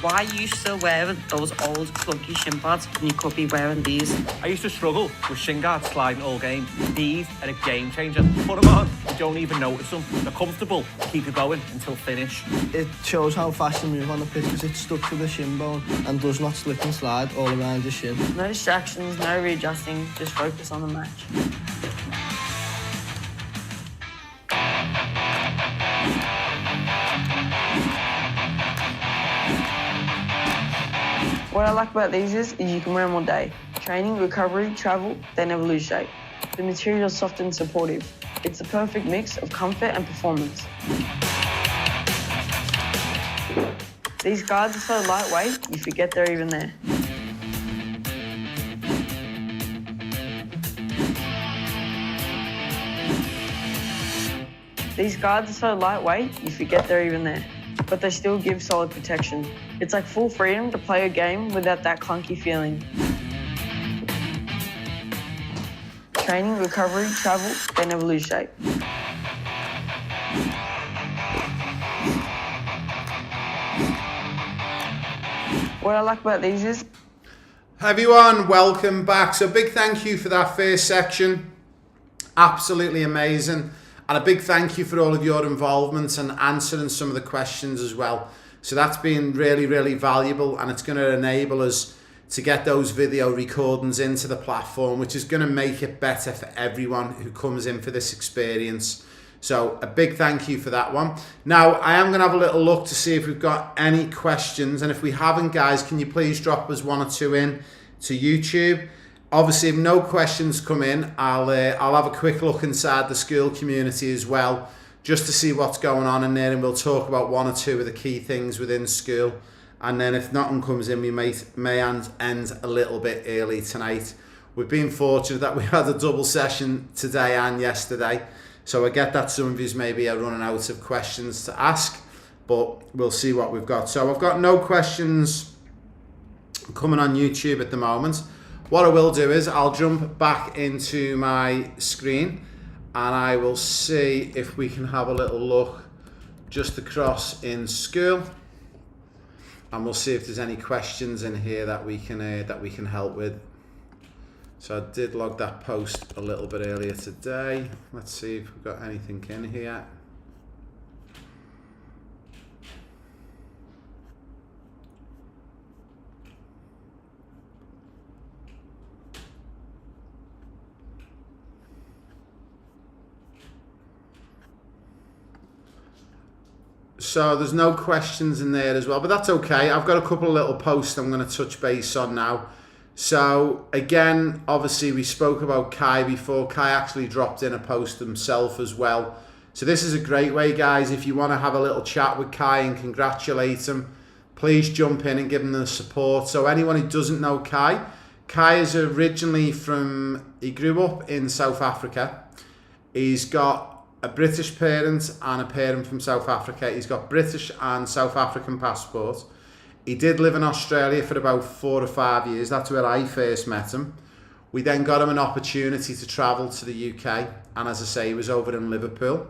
Why are you still wearing those old clunky shin pads when you could be wearing these? I used to struggle with shin guards sliding all game. These are a game changer. Put them on, you don't even notice them. They're comfortable, keep you going until finish. It shows how fast you move on the pitch because it's stuck to the shin bone and does not slip and slide all around your shin. No distractions, no readjusting, just focus on the match. What I like about these is you can wear them all day. Training, recovery, travel, they never lose shape. The material's soft and supportive. It's the perfect mix of comfort and performance. These guards are so lightweight, you forget they're even there. These guards are so lightweight, you forget they're even there, but they still give solid protection. It's like full freedom to play a game without that clunky feeling. Training, recovery, travel, they never lose shape. What I like about these is Everyone, welcome back. So big thank you for that first section. Absolutely amazing. And a big thank you for all of your involvement and answering some of the questions as well. So that's been really, really valuable, and it's going to enable us to get those video recordings into the platform, which is going to make it better for everyone who comes in for this experience. So a big thank you for that one. Now, I am going to have a little look to see if we've got any questions. And if we haven't, guys, can you please drop us one or two in to YouTube? Obviously, if no questions come in, I'll have a quick look inside the school community as well, just to see what's going on in there, and we'll talk about one or two of the key things within school. And then if nothing comes in, we may end a little bit early tonight. We've been fortunate that we had a double session today and yesterday, so I get that some of you maybe are running out of questions to ask, but we'll see what we've got. So I've got no questions coming on YouTube at the moment. What I will do is I'll jump back into my screen and I will see if we can have a little look just across in school, and we'll see if there's any questions in here that we can help with. So I did log that post a little bit earlier today. Let's see if we've got anything in here. So there's no questions in there as well, but that's okay. I've got a couple of little posts I'm going to touch base on now. So again, obviously we spoke about Kai before. Kai actually dropped in a post himself as well. So this is a great way, guys, if you want to have a little chat with Kai and congratulate him, please jump in and give him the support. So anyone who doesn't know Kai, Kai is originally he grew up in South Africa. He's got a British parent and a parent from South Africa. He's got British and South African passport. He did live in Australia for about 4 or 5 years. That's where I first met him. We then got him an opportunity to travel to the UK. And as I say, he was over in Liverpool.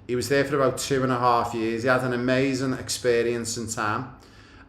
He was there for about 2.5 years. He had an amazing experience and time.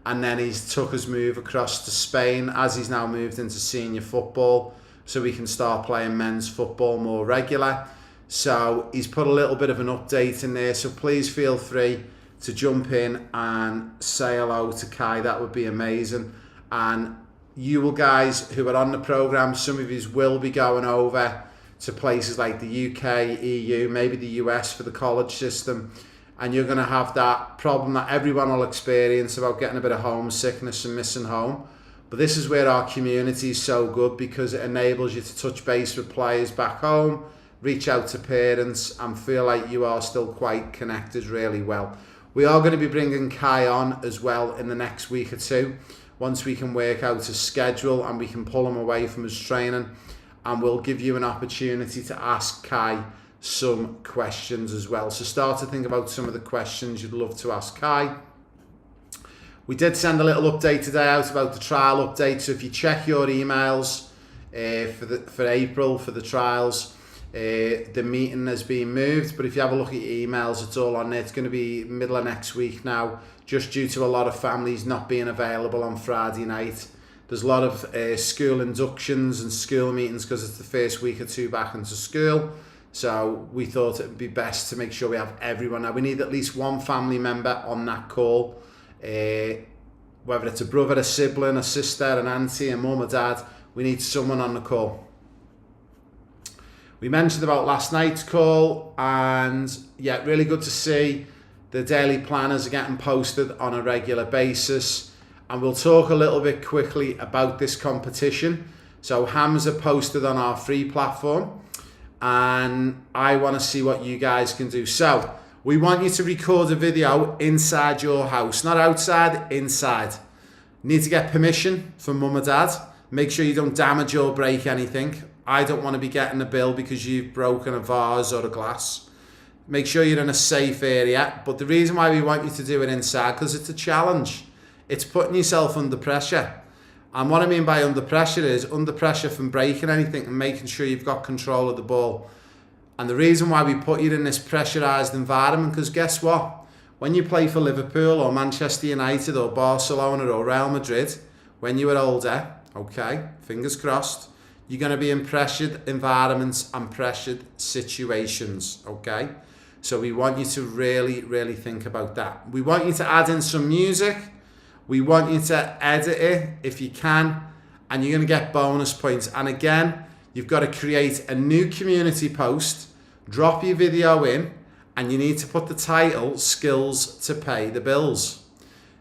And then he took his move across to Spain, as he's now moved into senior football, so we can start playing men's football more regular. So he's put a little bit of an update in there. So please feel free to jump in and say hello to Kai. That would be amazing. And you will, guys who are on the programme, some of you will be going over to places like the UK, EU, maybe the US for the college system. And you're going to have that problem that everyone will experience about getting a bit of homesickness and missing home. But this is where our community is so good, because it enables you to touch base with players back home, reach out to parents, and feel like you are still quite connected really well. We are going to be bringing Kai on as well in the next week or two, once we can work out a schedule and we can pull him away from his training, and we'll give you an opportunity to ask Kai some questions as well. So start to think about some of the questions you'd love to ask Kai. We did send a little update today out about the trial update, so if you check your emails for April for the trials, the meeting has been moved, but if you have a look at your emails, it's all on there. It's going to be middle of next week now, just due to a lot of families not being available on Friday night. There's a lot of school inductions and school meetings because it's the first week or two back into school. So we thought it would be best to make sure we have everyone. Now we need at least one family member on that call, whether it's a brother, a sibling, a sister, an auntie, a mum, a dad. We need someone on the call. We mentioned about last night's call, and yeah, really good to see the daily planners are getting posted on a regular basis. And we'll talk a little bit quickly about this competition. So Hamza posted on our free platform, and I want to see what you guys can do. So we want you to record a video inside your house, not outside, inside. You need to get permission from mum or dad. Make sure you don't damage or break anything. I don't want to be getting a bill because you've broken a vase or a glass. Make sure you're in a safe area. But the reason why we want you to do it inside, because it's a challenge. It's putting yourself under pressure. And what I mean by under pressure is under pressure from breaking anything and making sure you've got control of the ball. And the reason why we put you in this pressurised environment, because guess what? When you play for Liverpool or Manchester United or Barcelona or Real Madrid, when you are older, okay, fingers crossed, you're going to be in pressured environments and pressured situations, okay? So we want you to really, really think about that. We want you to add in some music. We want you to edit it if you can, and you're going to get bonus points. And again, you've got to create a new community post, drop your video in, and you need to put the title Skills to Pay the Bills.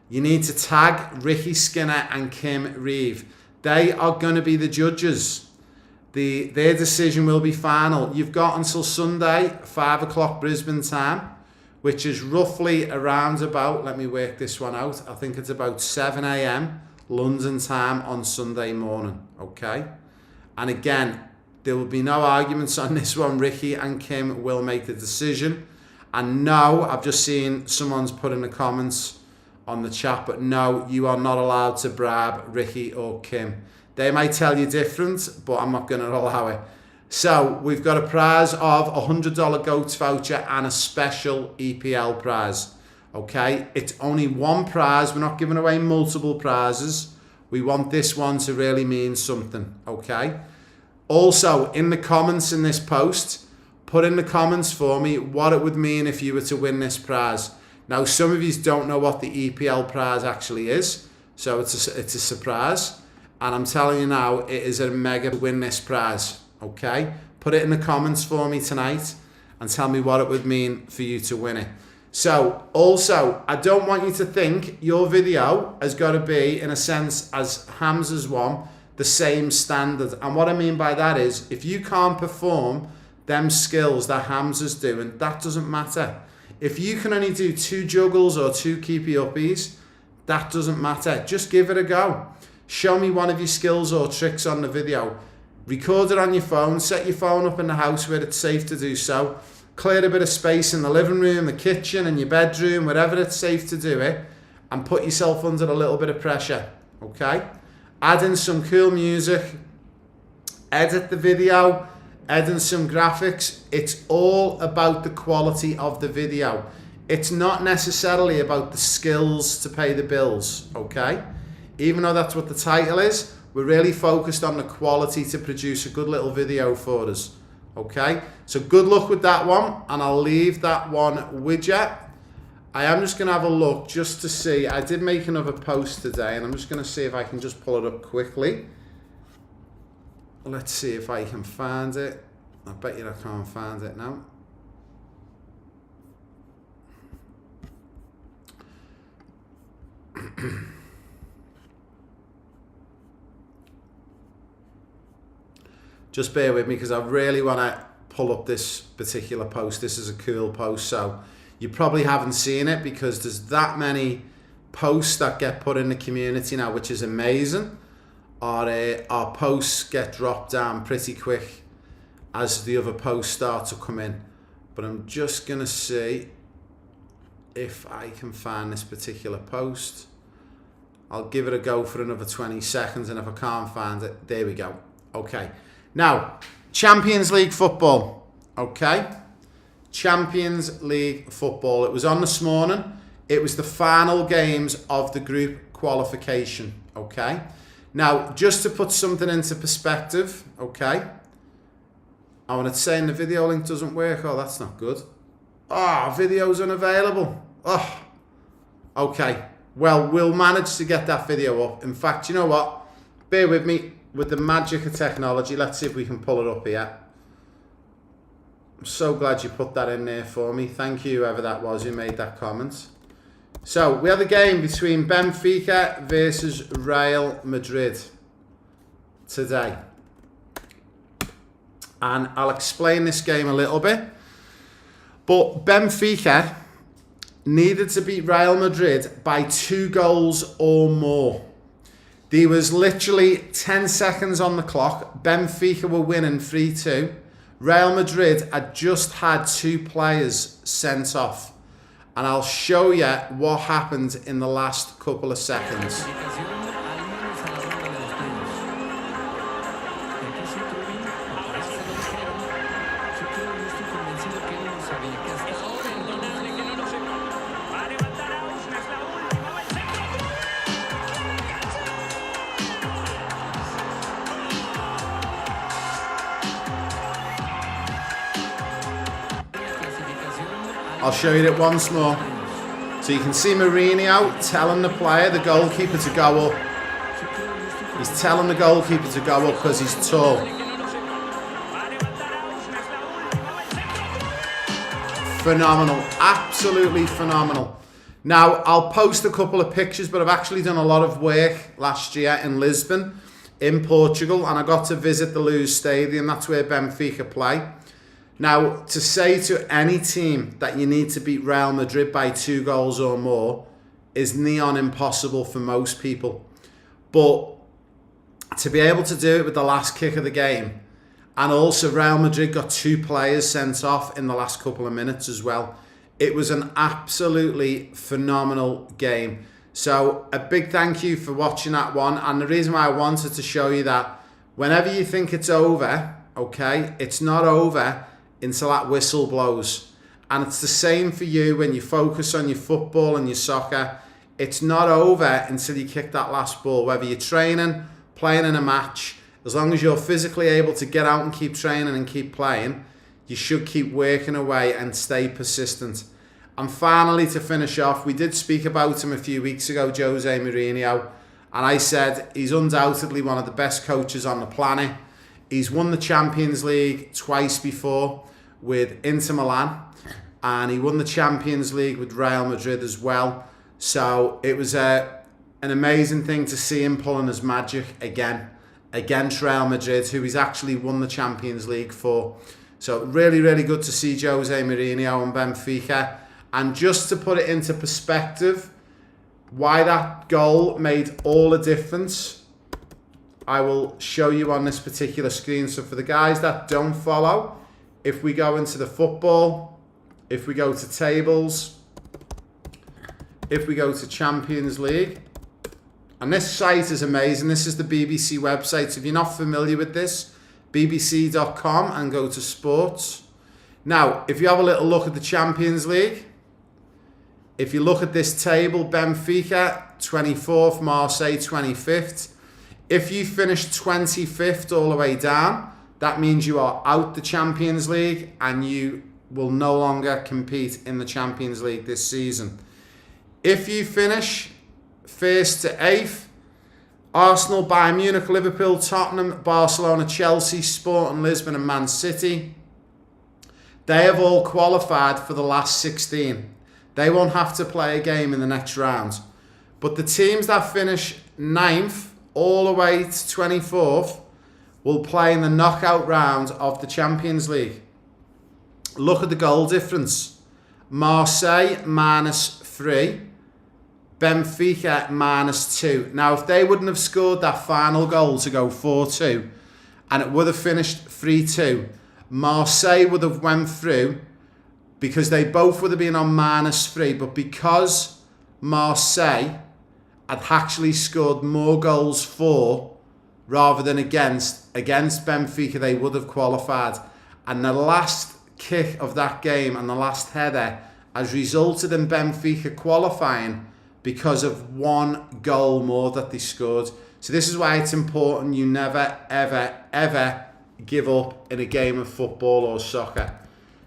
You need to tag Ricky Skinner and Kim Reeve. They are going to be the judges. Their decision will be final. You've got until Sunday, 5 o'clock Brisbane time, which is roughly around about, let me work this one out, I think it's about 7 a.m. London time on Sunday morning, okay? And again, there will be no arguments on this one. Ricky and Kim will make the decision. And no, I've just seen someone's put in the comments on the chat, but no, you are not allowed to brab Ricky or Kim. They might tell you different, but I'm not going to allow it. So we've got a prize of a $100 GOATS voucher and a special EPL prize. Okay, it's only one prize. We're not giving away multiple prizes. We want this one to really mean something. Okay. Also, in the comments in this post, put in the comments for me what it would mean if you were to win this prize. Now, some of you don't know what the EPL prize actually is, so it's a surprise. And I'm telling you now, it is a mega win this prize, okay? Put it in the comments for me tonight and tell me what it would mean for you to win it. So, also, I don't want you to think your video has got to be, in a sense, as Hamza's one, the same standard. And what I mean by that is, if you can't perform them skills that Hamza's doing, that doesn't matter. If you can only do 2 juggles or 2 keepy uppies, that doesn't matter. Just give it a go. Show me one of your skills or tricks on the video. Record it on your phone. Set your phone up in the house where it's safe to do so. Clear a bit of space in the living room, the kitchen, and your bedroom, wherever it's safe to do it, and put yourself under a little bit of pressure, okay? Add in some cool music. Edit the video. Add in some graphics. It's all about the quality of the video. It's not necessarily about the skills to pay the bills, okay? Even though that's what the title is, we're really focused on the quality to produce a good little video for us, okay? So good luck with that one, and I'll leave that one with you. I am just going to have a look just to see. I did make another post today, and I'm just going to see if I can just pull it up quickly. Let's see if I can find it. I bet you I can't find it now. Just bear with me because I really want to pull up this particular post. This is a cool post, so you probably haven't seen it because there's that many posts that get put in the community now, which is amazing. Our posts get dropped down pretty quick as the other posts start to come in. But I'm just going to see if I can find this particular post. I'll give it a go for another 20 seconds, and if I can't find it, there we go. Okay. Now, Champions League football. Okay. Champions League football. It was on this morning. It was the final games of the group qualification. Okay. Now, just to put something into perspective, okay. I want to say the video link doesn't work. Oh, that's not good. Oh, video's unavailable. Oh, okay. Well, we'll manage to get that video up. In fact, you know what? Bear with me. With the magic of technology, let's see if we can pull it up here. I'm so glad you put that in there for me. Thank you, whoever that was who made that comment. So, we have a game between Benfica versus Real Madrid today. And I'll explain this game a little bit. But Benfica needed to beat Real Madrid by 2 goals or more. There was literally 10 seconds on the clock. Benfica were winning 3-2. Real Madrid had just had 2 players sent off. And I'll show you what happened in the last couple of seconds. I'll show you it once more. So you can see Mourinho telling the player, the goalkeeper, to go up. He's telling the goalkeeper to go up because he's tall. phenomenal, absolutely phenomenal. Now, I'll post a couple of pictures, but I've actually done a lot of work last year in Lisbon, in Portugal, and I got to visit the Luz Stadium. That's where Benfica play. Now, to say to any team that you need to beat Real Madrid by 2 goals or more is neon impossible for most people. But to be able to do it with the last kick of the game, and also Real Madrid got 2 players sent off in the last couple of minutes as well. It was an absolutely phenomenal game. So a big thank you for watching that one. And the reason why I wanted to show you that whenever you think it's over, okay, it's not over until that whistle blows. And it's the same for you when you focus on your football and your soccer. It's not over until you kick that last ball, whether you're training, playing in a match. As long as you're physically able to get out and keep training and keep playing, you should keep working away and stay persistent. And finally, to finish off, we did speak about him a few weeks ago, Jose Mourinho, and I said he's undoubtedly one of the best coaches on the planet. He's won the Champions League twice before with Inter Milan, and he won the Champions League with Real Madrid as well. So it was an amazing thing to see him pulling his magic again against Real Madrid, who he's actually won the Champions League for. So really, really good to see Jose Mourinho and Benfica. And just to put it into perspective, why that goal made all the difference, I will show you on this particular screen. So for the guys that don't follow, if we go into the football, if we go to tables, if we go to Champions League, and this site is amazing. This is the BBC website. So if you're not familiar with this, bbc.com, and go to sports. Now, if you have a little look at the Champions League, if you look at this table, Benfica 24th, Marseille 25th. If you finish 25th all the way down, that means you are out the Champions League and you will no longer compete in the Champions League this season. If you finish 1st to 8th, Arsenal, Bayern Munich, Liverpool, Tottenham, Barcelona, Chelsea, Sporting Lisbon and Man City, they have all qualified for the last 16. They won't have to play a game in the next round. But the teams that finish 9th all the way to 24th will play in the knockout round of the Champions League. Look at the goal difference. Marseille -3. Benfica -2. Now, if they wouldn't have scored that final goal to go 4-2, and it would have finished 3-2, Marseille would have went through because they both would have been on -3. But because Marseille had actually scored more goals for rather than against Benfica, they would have qualified. And the last kick of that game and the last header has resulted in Benfica qualifying because of 1 goal more that they scored. So this is why it's important you never, ever, ever give up in a game of football or soccer.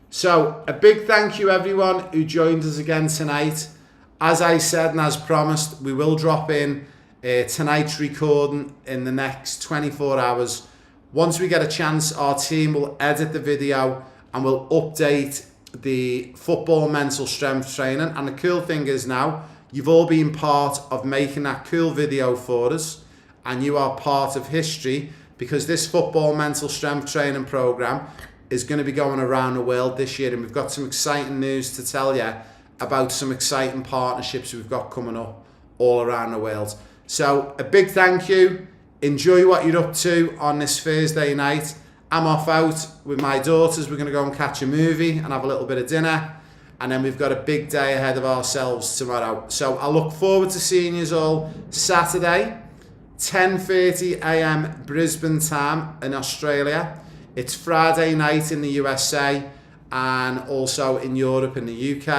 So a big thank you everyone who joined us again tonight. As I said and as promised, we will drop in tonight's recording in the next 24 hours. Once we get a chance, our team will edit the video and we'll update the football mental strength training. And the cool thing is now, you've all been part of making that cool video for us, and you are part of history because this football mental strength training program is going to be going around the world this year, and we've got some exciting news to tell you about some exciting partnerships we've got coming up all around the world. So a big thank you. Enjoy what you're up to on this Thursday night. I'm off out with my daughters. We're going to go and catch a movie and have a little bit of dinner. And then we've got a big day ahead of ourselves tomorrow. So I look forward to seeing you all Saturday, 10:30 a.m. Brisbane time in Australia. It's Friday night in the USA and also in Europe and the UK.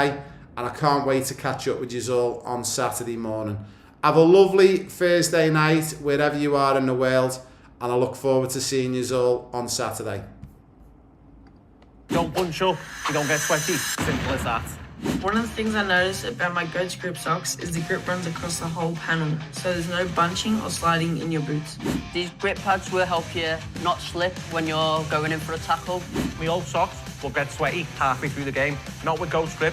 And I can't wait to catch up with you all on Saturday morning. Have a lovely Thursday night wherever you are in the world. And I look forward to seeing you all on Saturday. Don't bunch up, you don't get sweaty. Simple as that. One of the things I noticed about my Goats Grip socks is the grip runs across the whole panel, so there's no bunching or sliding in your boots. These grip pads will help you not slip when you're going in for a tackle. My old socks will get sweaty halfway through the game. Not with Ghost Grip.